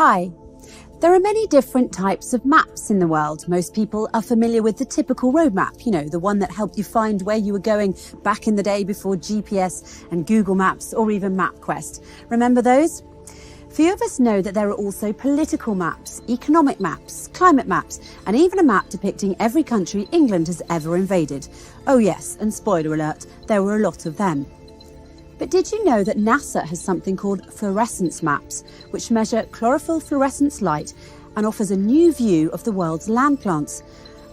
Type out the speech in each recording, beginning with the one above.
Hi. There are many different types of maps in the world. Most people are familiar with the typical road map, the one that helped you find where you were going back in the day before GPS and Google Maps or even MapQuest. Remember those? Few of us know that there are also political maps, economic maps, climate maps, and even a map depicting every country England has ever invaded. Oh yes, and spoiler alert, there were a lot of them. But did you know that NASA has something called fluorescence maps, which measure chlorophyll fluorescence light and offers a new view of the world's land plants?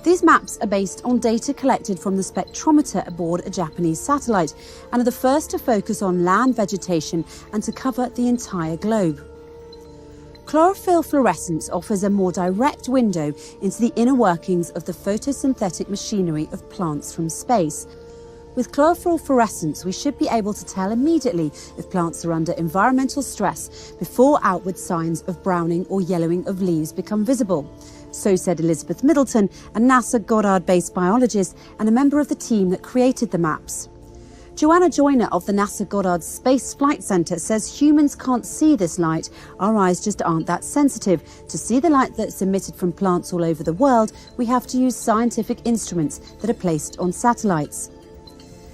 These maps are based on data collected from the spectrometer aboard a Japanese satellite and are the first to focus on land vegetation and to cover the entire globe. Chlorophyll fluorescence offers a more direct window into the inner workings of the photosynthetic machinery of plants from space. With chlorophyll fluorescence, we should be able to tell immediately if plants are under environmental stress before outward signs of browning or yellowing of leaves become visible. So said Elizabeth Middleton, a NASA Goddard-based biologist and a member of the team that created the maps. Joanna Joyner of the NASA Goddard Space Flight Center says humans can't see this light. Our eyes just aren't that sensitive. To see the light that's emitted from plants all over the world, we have to use scientific instruments that are placed on satellites.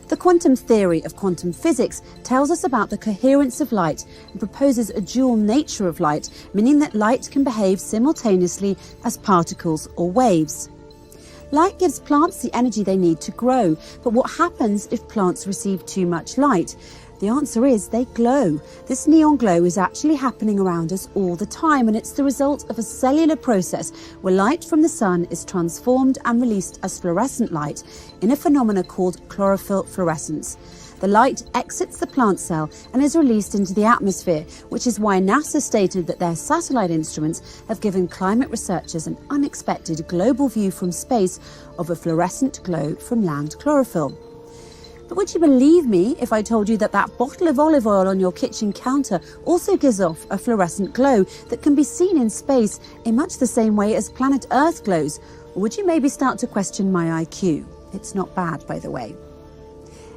The quantum theory of quantum physics tells us about the coherence of light and proposes a dual nature of light, meaning that light can behave simultaneously as particles or waves. Light gives plants the energy they need to grow, but what happens if plants receive too much light? The answer is they glow. This neon glow is actually happening around us all the time, and it's the result of a cellular process where light from the sun is transformed and released as fluorescent light in a phenomenon called chlorophyll fluorescence. The light exits the plant cell and is released into the atmosphere, which is why NASA stated that their satellite instruments have given climate researchers an unexpected global view from space of a fluorescent glow from land chlorophyll. But would you believe me if I told you that that bottle of olive oil on your kitchen counter also gives off a fluorescent glow that can be seen in space in much the same way as planet Earth glows? Or would you maybe start to question my IQ? It's not bad, by the way.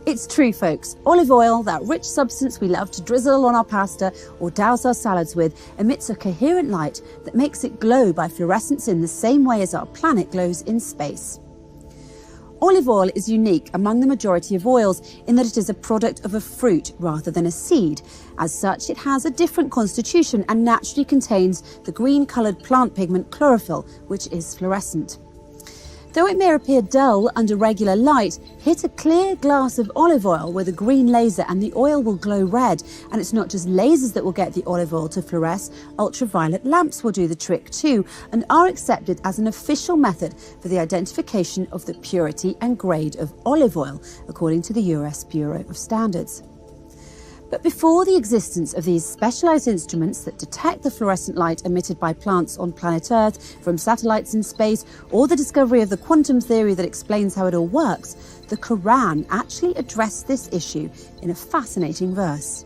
It's true, folks. Olive oil, that rich substance we love to drizzle on our pasta or douse our salads with, emits a coherent light that makes it glow by fluorescence in the same way as our planet glows in space. Olive oil is unique among the majority of oils in that it is a product of a fruit rather than a seed. As such, it has a different constitution and naturally contains the green-coloured plant pigment chlorophyll, which is fluorescent. Though it may appear dull under regular light, hit a clear glass of olive oil with a green laser and the oil will glow red. And it's not just lasers that will get the olive oil to fluoresce, ultraviolet lamps will do the trick too and are accepted as an official method for the identification of the purity and grade of olive oil, according to the US Bureau of Standards. But before the existence of these specialised instruments that detect the fluorescent light emitted by plants on planet Earth from satellites in space, or the discovery of the quantum theory that explains how it all works, the Quran actually addressed this issue in a fascinating verse.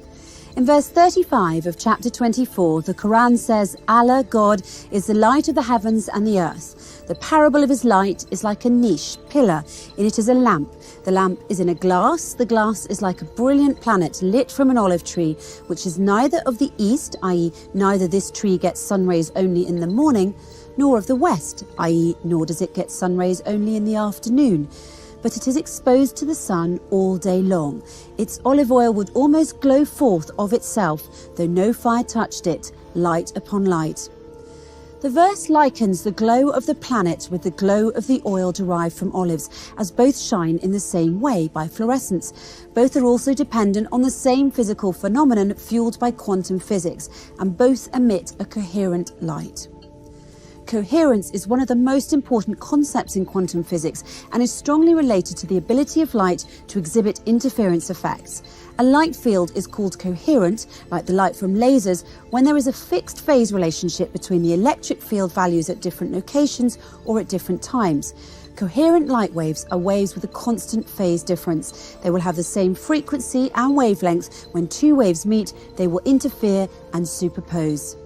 In verse 35 of chapter 24, the Quran says, Allah, God, is the light of the heavens and the earth. The parable of his light is like a niche, pillar. In it is a lamp. The lamp is in a glass. The glass is like a brilliant planet lit from an olive tree, which is neither of the east, i.e. neither this tree gets sun rays only in the morning, nor of the west, i.e. nor does it get sun rays only in the afternoon. But it is exposed to the sun all day long. Its olive oil would almost glow forth of itself, though no fire touched it, light upon light. The verse likens the glow of the planet with the glow of the oil derived from olives, as both shine in the same way by fluorescence. Both are also dependent on the same physical phenomenon fueled by quantum physics, and both emit a coherent light. Coherence is one of the most important concepts in quantum physics and is strongly related to the ability of light to exhibit interference effects. A light field is called coherent, like the light from lasers, when there is a fixed phase relationship between the electric field values at different locations or at different times. Coherent light waves are waves with a constant phase difference. They will have the same frequency and wavelength. When two waves meet, they will interfere and superpose.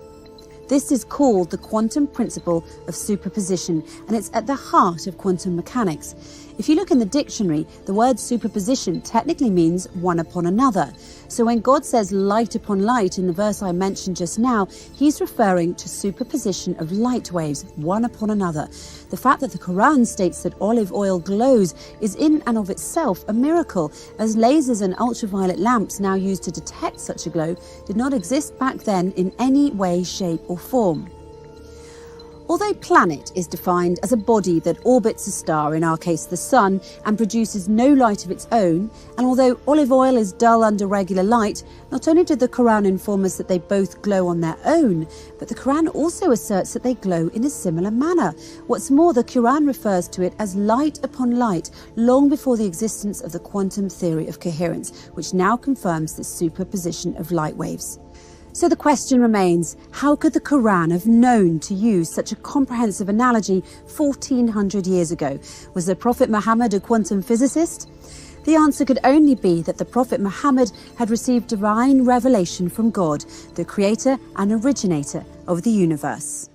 This is called the quantum principle of superposition, and it's at the heart of quantum mechanics. If you look in the dictionary, the word superposition technically means one upon another. So when God says light upon light in the verse I mentioned just now, he's referring to superposition of light waves, one upon another. The fact that the Quran states that olive oil glows is in and of itself a miracle, as lasers and ultraviolet lamps now used to detect such a glow did not exist back then in any way, shape or form. Although planet is defined as a body that orbits a star, in our case the sun, and produces no light of its own, and although olive oil is dull under regular light, not only did the Quran inform us that they both glow on their own, but the Quran also asserts that they glow in a similar manner. What's more, the Quran refers to it as light upon light, long before the existence of the quantum theory of coherence, which now confirms the superposition of light waves. So the question remains, how could the Quran have known to use such a comprehensive analogy 1400 years ago? Was the Prophet Muhammad a quantum physicist? The answer could only be that the Prophet Muhammad had received divine revelation from God, the creator and originator of the universe.